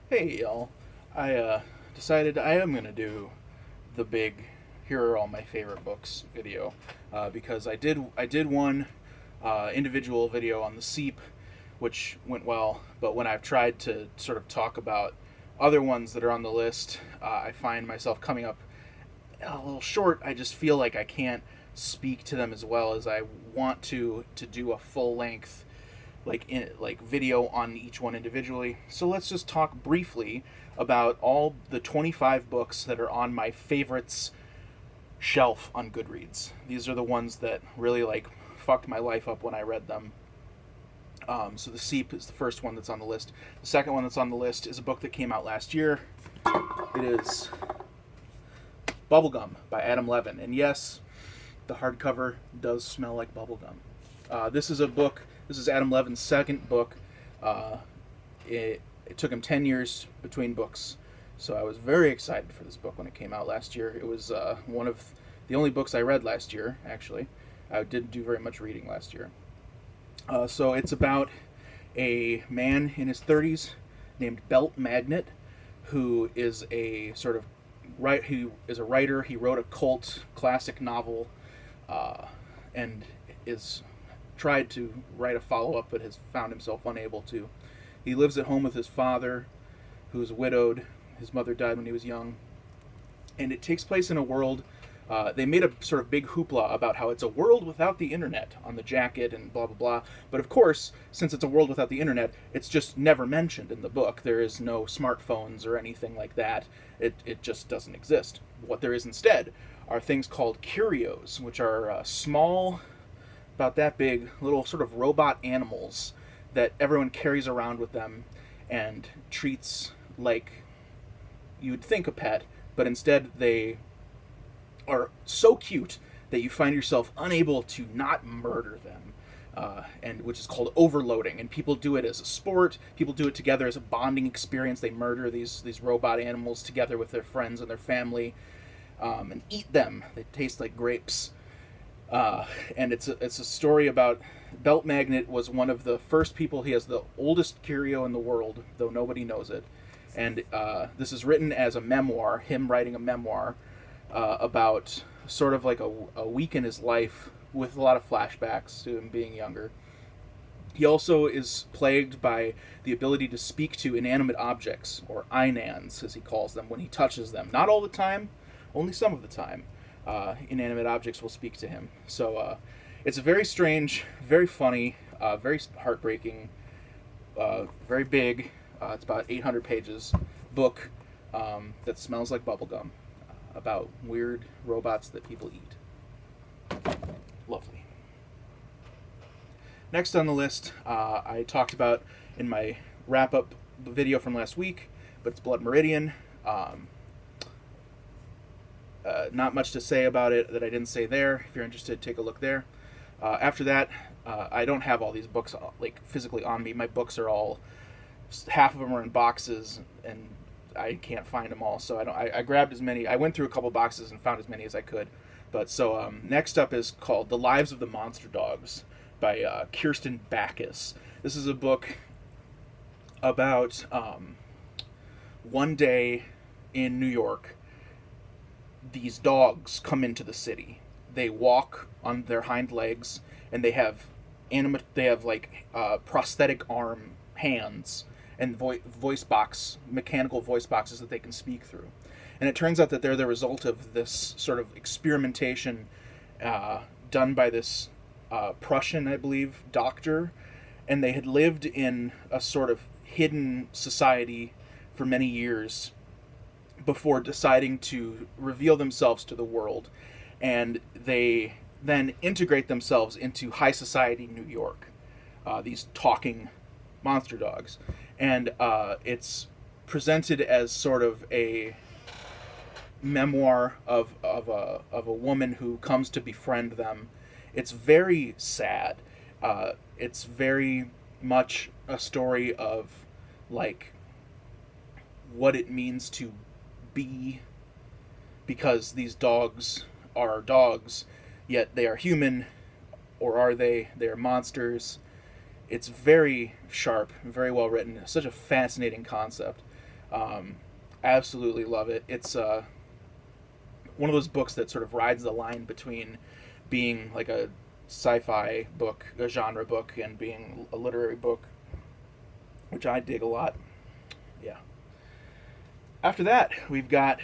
Hey y'all, I decided I am gonna do the big "Here are all my favorite books" video because I did one individual video on the Seep, which went well, but when I've tried to sort of talk about other ones that are on the list, I find myself coming up a little short. I just feel like I can't speak to them as well as I want to do a full length like video on each one individually. So let's just talk briefly about all the 25 books that are on my favorites shelf on Goodreads. These are the ones that really fucked my life up when I read them. So the Seep is the first one that's on the list. The second one that's on the list is a book that came out last year. It is Bubblegum by Adam Levin. And yes, the hardcover does smell like bubblegum. This is a book. This is Adam Levin's second book. It took him 10 years between books, so I was very excited for this book when it came out last year. It was one of the only books I read last year, actually. I didn't do very much reading last year. So it's about a man in his 30s named Belt Magnet, who is a sort of who is a writer. He wrote a cult classic novel, and is tried to write a follow-up but has found himself unable to. He lives at home with his father, who's widowed. His mother died when he was young. And it takes place in a world, they made a sort of big hoopla about how it's a world without the internet on the jacket and blah, blah, blah. But of course, since it's a world without the internet, it's just never mentioned in the book. There is no smartphones or anything like that. It just doesn't exist. What there is instead are things called curios, which are small, about that big, little sort of robot animals that everyone carries around with them and treats like you would think a pet, but instead they are so cute that you find yourself unable to not murder them, and which is called overloading. And people do it as a sport. People do it together as a bonding experience. They murder these robot animals together with their friends and their family, and eat them. They taste like grapes. And it's a story about Belt Magnet was one of the first people. He has the oldest curio in the world, though nobody knows it. And this is written as a memoir, him writing a memoir about sort of like a week in his life with a lot of flashbacks to him being younger. He also is plagued by the ability to speak to inanimate objects, or inans as he calls them, when he touches them. Not all the time, only some of the time. Inanimate objects will speak to him. So it's a very strange, very funny, very heartbreaking, very big, it's about 800 pages, book that smells like bubblegum, about weird robots that people eat. Lovely. Next on the list, I talked about in my wrap-up video from last week, but it's Blood Meridian. Not much to say about it that I didn't say there. If you're interested, take a look there. After that, I don't have all these books physically on me. My books are all, half of them are in boxes, and I can't find them all. So I grabbed as many. I went through a couple boxes and found as many as I could. But so next up is called The Lives of the Monster Dogs by Kirsten Backus. This is a book about one day in New York. These dogs come into the city. They walk on their hind legs, and they have prosthetic arm hands and mechanical voice boxes that they can speak through. And it turns out that they're the result of this sort of experimentation done by this Prussian, I believe, doctor, and they had lived in a sort of hidden society for many years before deciding to reveal themselves to the world. And they then integrate themselves into high society New York, these talking monster dogs. And it's presented as sort of a memoir of a woman who comes to befriend them. It's very sad. It's very much a story of what it means to be, because these dogs are dogs, yet they are human, or are they? They are monsters. It's very sharp, very well written. Such a fascinating concept. Absolutely love it. It's one of those books that sort of rides the line between being like a sci-fi book, a genre book, and being a literary book, which I dig a lot. Yeah. After that, we've got.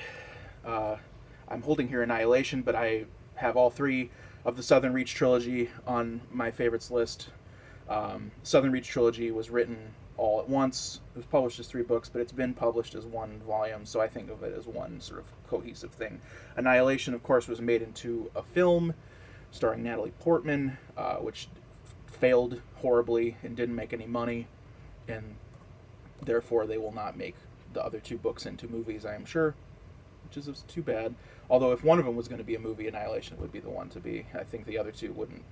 I'm holding here Annihilation, but I have all three of the Southern Reach trilogy on my favorites list. Southern Reach trilogy was written all at once. It was published as 3 books, but it's been published as 1 volume, so I think of it as one sort of cohesive thing. Annihilation, of course, was made into a film starring Natalie Portman, which failed horribly and didn't make any money, and therefore they will not make the other 2 books into movies, I am sure, which is too bad. Although if one of them was going to be a movie, Annihilation would be the one to be. I think the other 2 wouldn't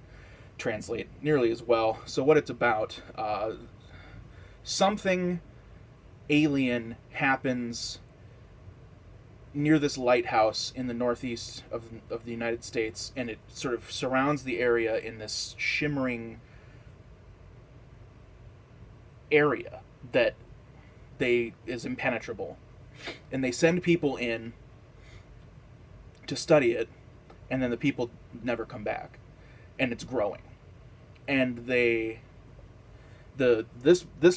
translate nearly as well. So what it's about, something alien happens near this lighthouse in the northeast of the United States, and it sort of surrounds the area in this shimmering area that is impenetrable. And they send people in to study it, and then the people never come back, and it's growing. And this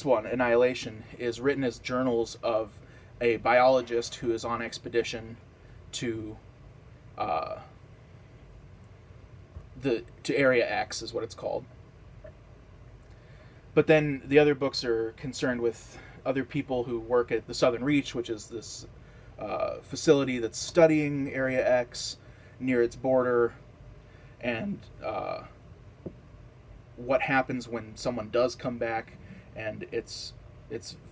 one, Annihilation, is written as journals of a biologist who is on expedition to Area X, is what it's called. But then the other books are concerned with other people who work at the Southern Reach, which is this facility that's studying Area X near its border, and what happens when someone does come back. And it's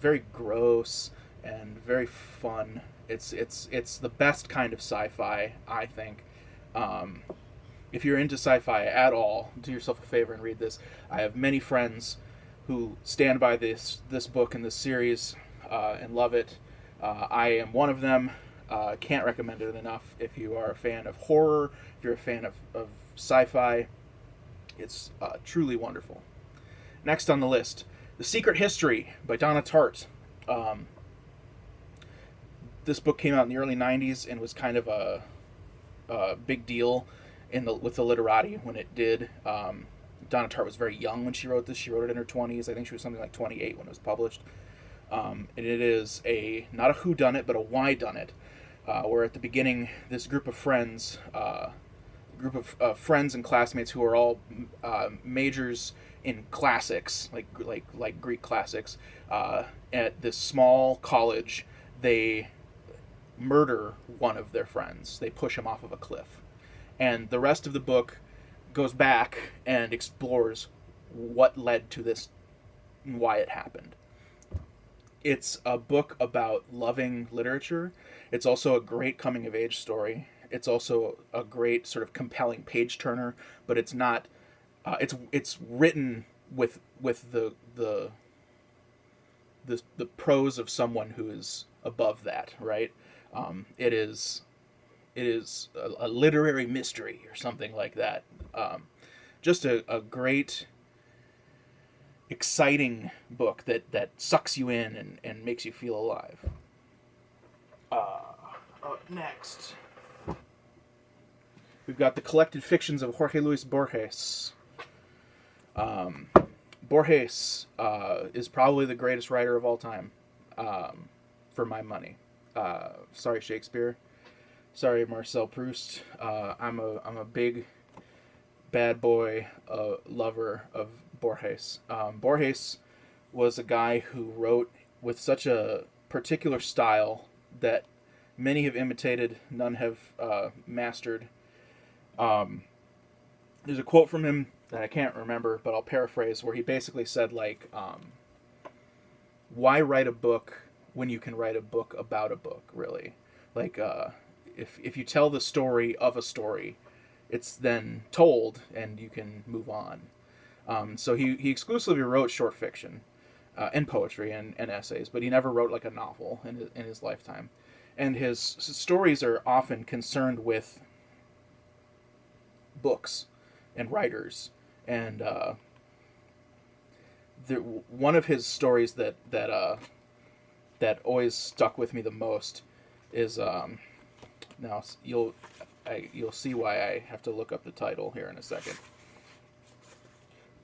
very gross and very fun. It's the best kind of sci-fi, I think. If you're into sci-fi at all, do yourself a favor and read this. I have many friends who stand by this book and this series and love it. I am one of them. Can't recommend it enough. If you are a fan of horror, if you're a fan of sci-fi, it's truly wonderful. Next on the list, The Secret History by Donna Tartt. This book came out in the early 90s and was kind of a big deal with the literati when it did. Donna Tartt was very young when she wrote this. She wrote it in her 20s. I think she was something like 28 when it was published. And it is not a whodunit, but a whydunit, where at the beginning, this group of friends, friends and classmates who are all majors in classics, like Greek classics, at this small college, they murder one of their friends. They push him off of a cliff. And the rest of the book goes back and explores what led to this and why it happened. It's a book about loving literature. It's also a great coming-of-age story. It's also a great sort of compelling page-turner, but it's not... it's written with the prose of someone who is above that, right? It is a literary mystery or something like that. Just a great, exciting book that sucks you in and makes you feel alive. Up next, we've got The Collected Fictions of Jorge Luis Borges. Borges is probably the greatest writer of all time, for my money. Sorry, Shakespeare. Sorry, Marcel Proust. I'm a big bad boy lover of Borges. Borges was a guy who wrote with such a particular style that many have imitated, none have mastered. There's a quote from him that I can't remember, but I'll paraphrase, where he basically said, like, why write a book when you can write a book about a book, really? Like, if you tell the story of a story, it's then told and you can move on. So he exclusively wrote short fiction and poetry and essays, but he never wrote like a novel in his lifetime. And his stories are often concerned with books and writers. And one of his stories that that always stuck with me the most is now you'll see why I have to look up the title here in a second.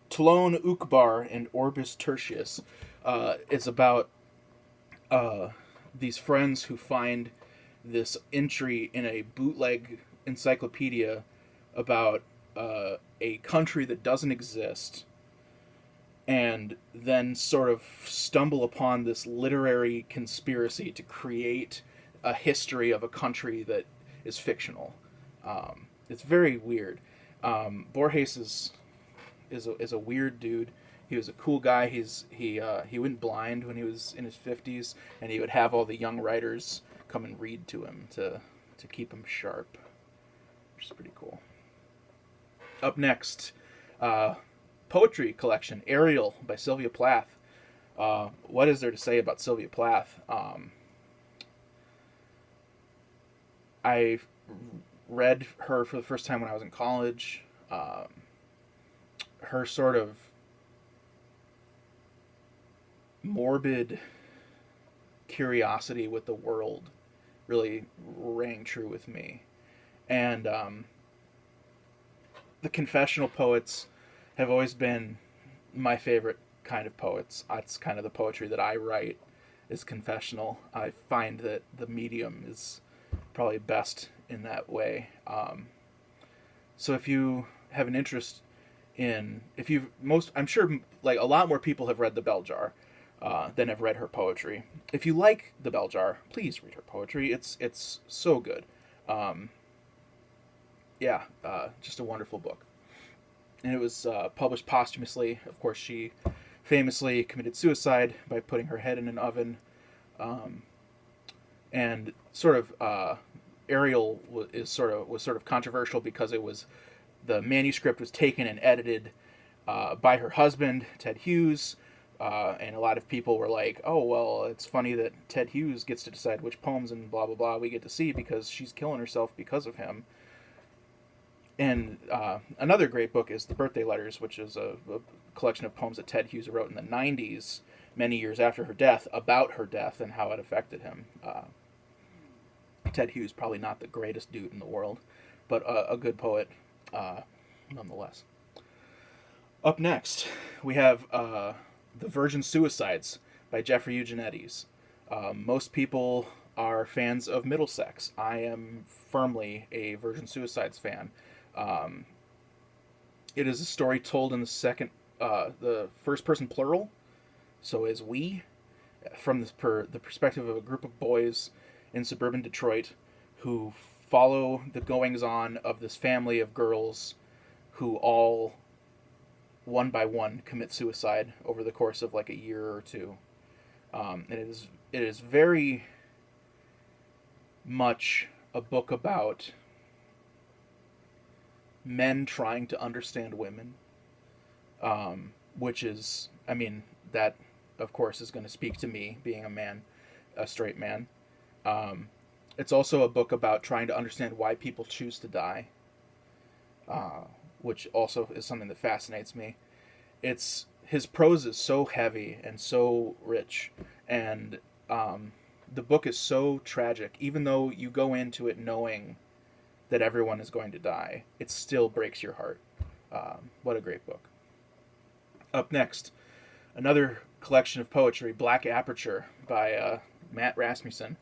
Tlon Ukbar and Orbis Tertius. It's about these friends who find this entry in a bootleg encyclopedia about a country that doesn't exist, and then sort of stumble upon this literary conspiracy to create a history of a country that is fictional. It's very weird. Borges is a weird dude. He was a cool guy. He went blind when he was in his 50s, and he would have all the young writers come and read to him to keep him sharp, which is pretty cool. Up next, poetry collection, Ariel by Sylvia Plath. What is there to say about Sylvia Plath? I read her for the first time when I was in college. Her sort of morbid curiosity with the world really rang true with me. And the confessional poets have always been my favorite kind of poets. That's kind of the poetry that I write, is confessional. I find that the medium is probably best in that way. So if you have an interest in, I'm sure like a lot more people have read The Bell Jar than have read her poetry. If you like The Bell Jar, please read her poetry. It's so good. Just a wonderful book. And it was published posthumously. Of course, she famously committed suicide by putting her head in an oven. And sort of Ariel was sort of controversial because the manuscript was taken and edited by her husband, Ted Hughes. And a lot of people were like, oh, well, it's funny that Ted Hughes gets to decide which poems and blah, blah, blah we get to see because she's killing herself because of him. And another great book is The Birthday Letters, which is a collection of poems that Ted Hughes wrote in the 90s, many years after her death, about her death and how it affected him. Ted Hughes, probably not the greatest dude in the world, but a good poet nonetheless. Up next, we have The Virgin Suicides by Jeffrey Eugenetes. Most people are fans of Middlesex. I am firmly a Virgin Suicides fan. It is a story told in the first person plural, so as we, from the perspective of a group of boys in suburban Detroit who follow the goings-on of this family of girls who all, one by one, commit suicide over the course of like a year or two. And it is very much a book about men trying to understand women, which is, I mean, that of course is going to speak to me being a straight man. It's also a book about trying to understand why people choose to die, which also is something that fascinates me. His prose is so heavy and so rich, and the book is so tragic. Even though you go into it knowing that everyone is going to die, it still breaks your heart. What a great book. Up next, another collection of poetry, Black Aperture by Matt Rasmussen.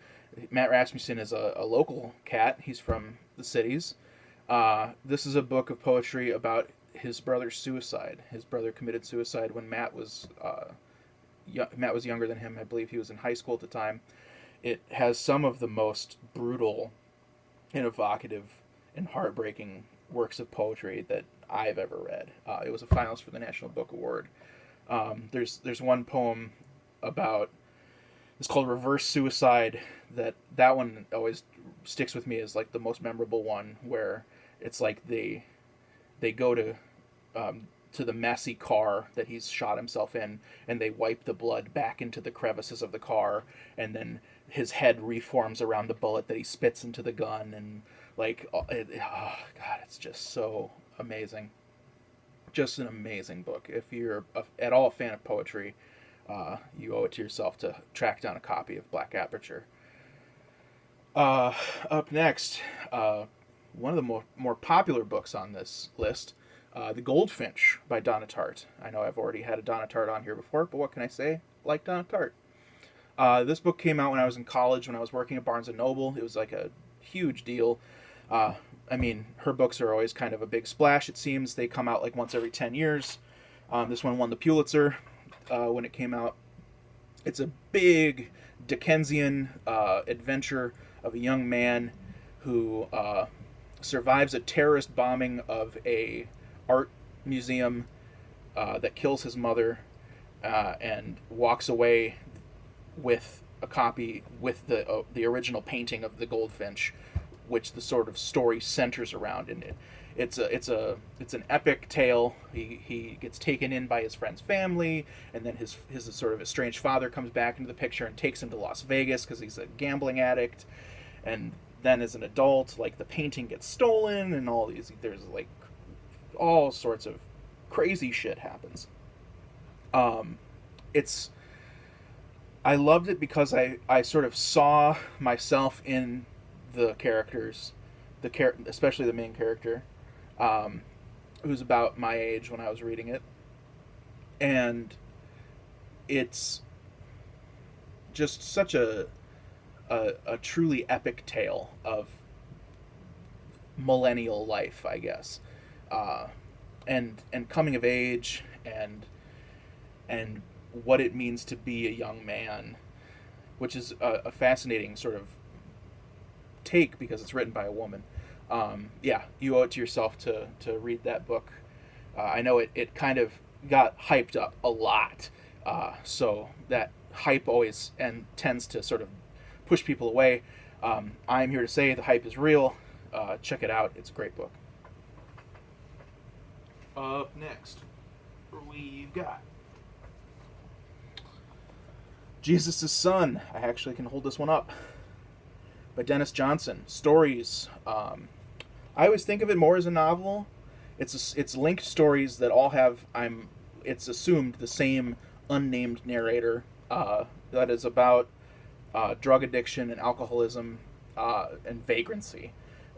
Matt Rasmussen is a local cat. He's from the cities. This is a book of poetry about his brother's suicide. His brother committed suicide when Matt was younger than him. I believe he was in high school at the time. It has some of the most brutal and evocative and heartbreaking works of poetry that I've ever read. It was a finalist for the National Book Award. There's one poem about, it's called Reverse Suicide, that one always sticks with me as like the most memorable one, where it's like they go to the messy car that he's shot himself in, and they wipe the blood back into the crevices of the car, and then his head reforms around the bullet that he spits into the gun, and like, God, it's just so amazing. Just an amazing book. If you're at all a fan of poetry, you owe it to yourself to track down a copy of Black Aperture. Up next, one of the more popular books on this list, The Goldfinch by Donna Tartt. I know I've already had a Donna Tartt on here before, but what can I say? Like Donna Tartt. This book came out when I was in college, when I was working at Barnes & Noble. It was like a huge deal. I mean, her books are always kind of a big splash, it seems. They come out like once every 10 years. This one won the Pulitzer when it came out. It's a big Dickensian adventure of a young man who survives a terrorist bombing of a art museum that kills his mother and walks away with a copy with the original painting of the Goldfinch, which the sort of story centers around. And it's an epic tale. He gets taken in by his friend's family, and then his sort of estranged father comes back into the picture and takes him to Las Vegas because he's a gambling addict. And then as an adult, like, the painting gets stolen, and there's like all sorts of crazy shit happens. I loved it because I sort of saw myself in the characters, especially the main character, who's about my age when I was reading it, and it's just such a truly epic tale of millennial life, I guess, and coming of age, and what it means to be a young man, which is a fascinating sort of take because it's written by a woman. Yeah, you owe it to yourself to read that book. I know it kind of got hyped up a lot, so that hype always tends to sort of push people away. I'm here to say the hype is real. Check it out. It's a great book. Up next, we've got Jesus' Son. I actually can hold this one up. By Denis Johnson. Stories. I always think of it more as a novel. It's linked stories that all have, it's assumed, the same unnamed narrator that is about drug addiction and alcoholism and vagrancy.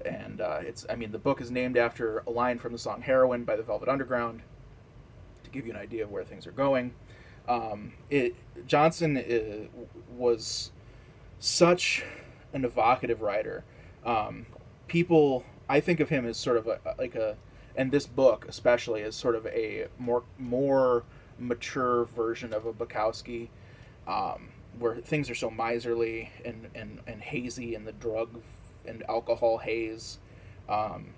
And the book is named after a line from the song Heroin by the Velvet Underground, to give you an idea of where things are going. Johnson was such an evocative writer. I think of him as sort of and this book especially, as sort of a more mature version of a Bukowski, where things are so miserly and hazy in the drug and alcohol haze, and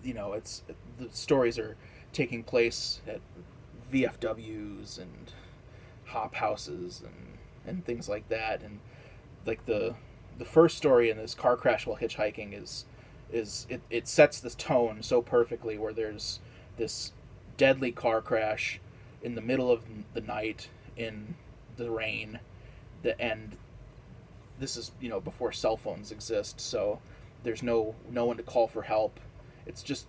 it's the stories are taking place at VFWs and hop houses and things like that. And like the first story in this car crash while hitchhiking it sets this tone so perfectly, where there's this deadly car crash in the middle of the night in the rain, and this is before cell phones exist, so there's no one to call for help. It's just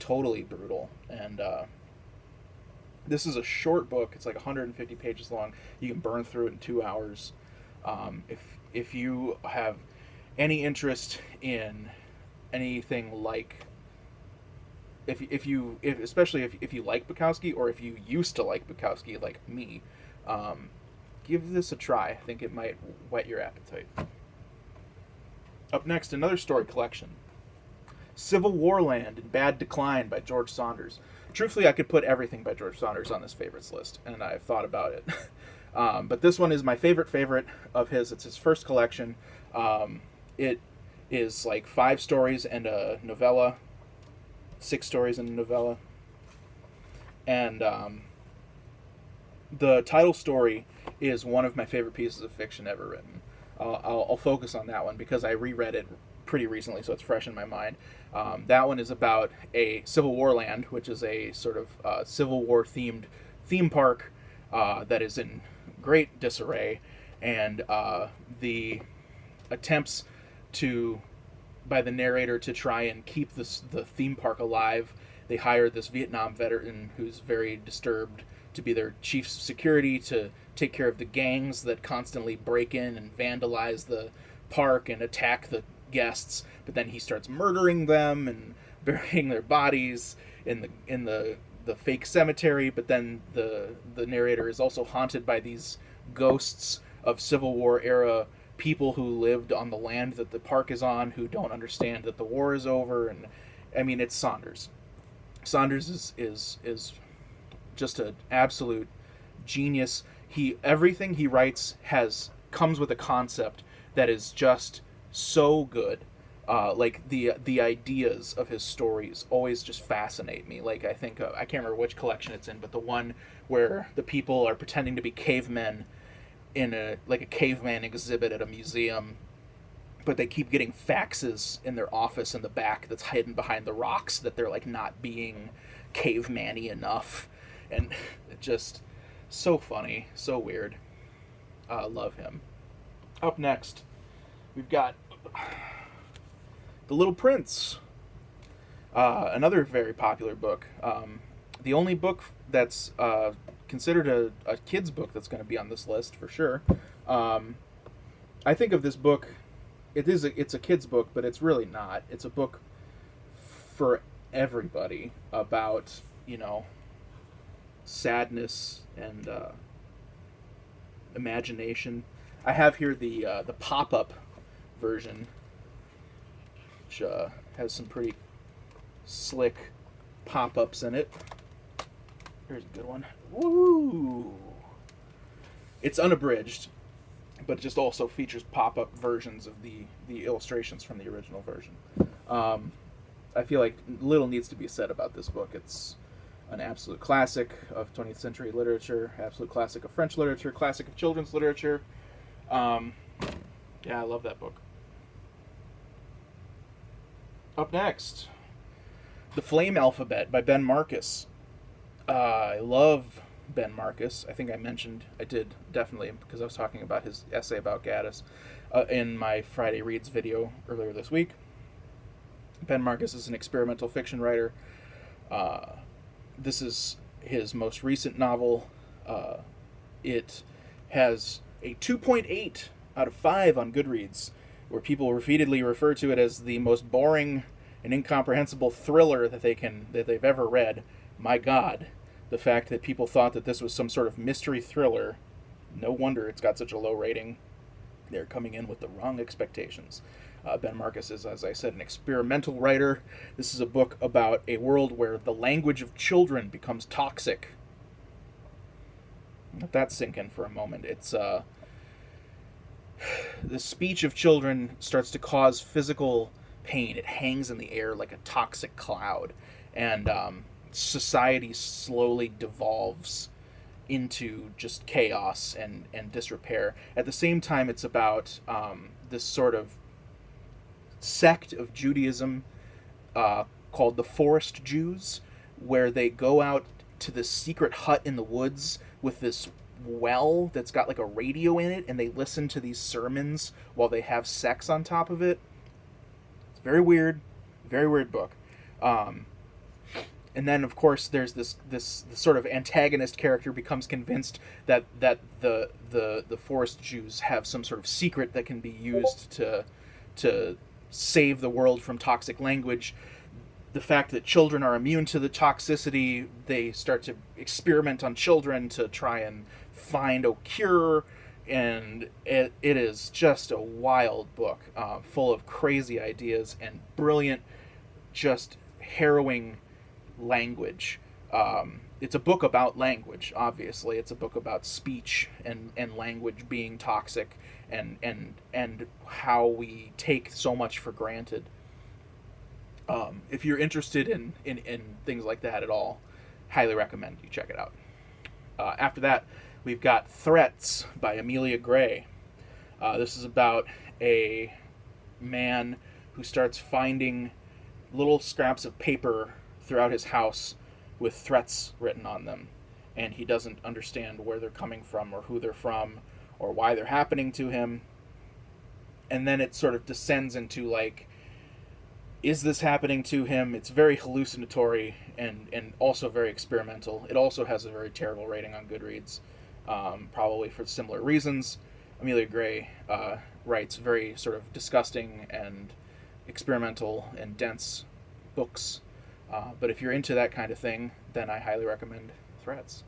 totally brutal. And this is a short book. It's like 150 pages long. You can burn through it in 2 hours. If you have any interest in anything like, especially if you like Bukowski, or if you used to like Bukowski like me, give this a try. I think it might whet your appetite. Up next, another story collection, CivilWarLand in Bad Decline by George Saunders. Truthfully, I could put everything by George Saunders on this favorites list, and I've thought about it. But this one is my favorite of his. It's his first collection. It is like 5 stories and a novella, 6 stories and a novella. And the title story is one of my favorite pieces of fiction ever written. I'll focus on that one because I reread it pretty recently, so it's fresh in my mind. That one is about a CivilWarLand, which is a sort of Civil War themed theme park that is in great disarray, and the attempts by the narrator to try and keep the theme park alive. They hire this Vietnam veteran who's very disturbed to be their chief security, to take care of the gangs that constantly break in and vandalize the park and attack the guests. But then he starts murdering them and burying their bodies in the fake cemetery. But then the narrator is also haunted by these ghosts of Civil War era people who lived on the land that the park is on, who don't understand that the war is over. And I mean, it's Saunders. Saunders is just an absolute genius. Everything he writes comes with a concept that is just so good. Like the ideas of his stories always just fascinate me. Like I think I can't remember which collection it's in, but the one where the people are pretending to be cavemen in a caveman exhibit at a museum, but they keep getting faxes in their office in the back that's hidden behind the rocks that they're like not being caveman-y enough, and it just so funny, so weird. Love him. Up next, we've got The Little Prince, another very popular book. The only book that's considered a kid's book that's going to be on this list for sure. I think of this book, it's a kid's book, but it's really not. It's a book for everybody about, sadness and imagination. I have here the pop-up version, which has some pretty slick pop-ups in it. Here's a good one. Woo! It's unabridged, but it just also features pop-up versions of the illustrations from the original version. I feel like little needs to be said about this book. It's an absolute classic of 20th century literature, absolute classic of French literature, classic of children's literature. Yeah, I love that book. Up next, The Flame Alphabet by Ben Marcus. I love Ben Marcus. I think I did definitely, because I was talking about his essay about Gaddis in my Friday Reads video earlier this week. Ben Marcus is an experimental fiction writer. This is his most recent novel. It has a 2.8 out of 5 on Goodreads, where people repeatedly refer to it as the most boring and incomprehensible thriller that they've ever read. My God, the fact that people thought that this was some sort of mystery thriller, no wonder it's got such a low rating. They're coming in with the wrong expectations. Ben Marcus is, as I said, an experimental writer. This is a book about a world where the language of children becomes toxic. Let that sink in for a moment. It's the speech of children starts to cause physical pain. It hangs in the air like a toxic cloud, and society slowly devolves into just chaos and disrepair. At the same time, it's about this sort of sect of Judaism called the Forest Jews, where they go out to this secret hut in the woods with this well that's got like a radio in it, and they listen to these sermons while they have sex on top of it. It's very weird book. And then, of course, there's this sort of antagonist character becomes convinced that the Forest Jews have some sort of secret that can be used to save the world from toxic language. The fact that children are immune to the toxicity, they start to experiment on children to try and find a cure, and it is just a wild book, full of crazy ideas and brilliant, just harrowing language. It's a book about language, obviously. It's a book about speech and language being toxic, and how we take so much for granted. If you're interested in things like that at all, highly recommend you check it out. After that, we've got Threats by Amelia Gray. This is about a man who starts finding little scraps of paper throughout his house with threats written on them, and he doesn't understand where they're coming from or who they're from or why they're happening to him. And then it sort of descends into like is this happening to him? It's very hallucinatory and also very experimental. It also has a very terrible rating on Goodreads, probably for similar reasons. Amelia Gray writes very sort of disgusting and experimental and dense books. But if you're into that kind of thing, then I highly recommend Threads.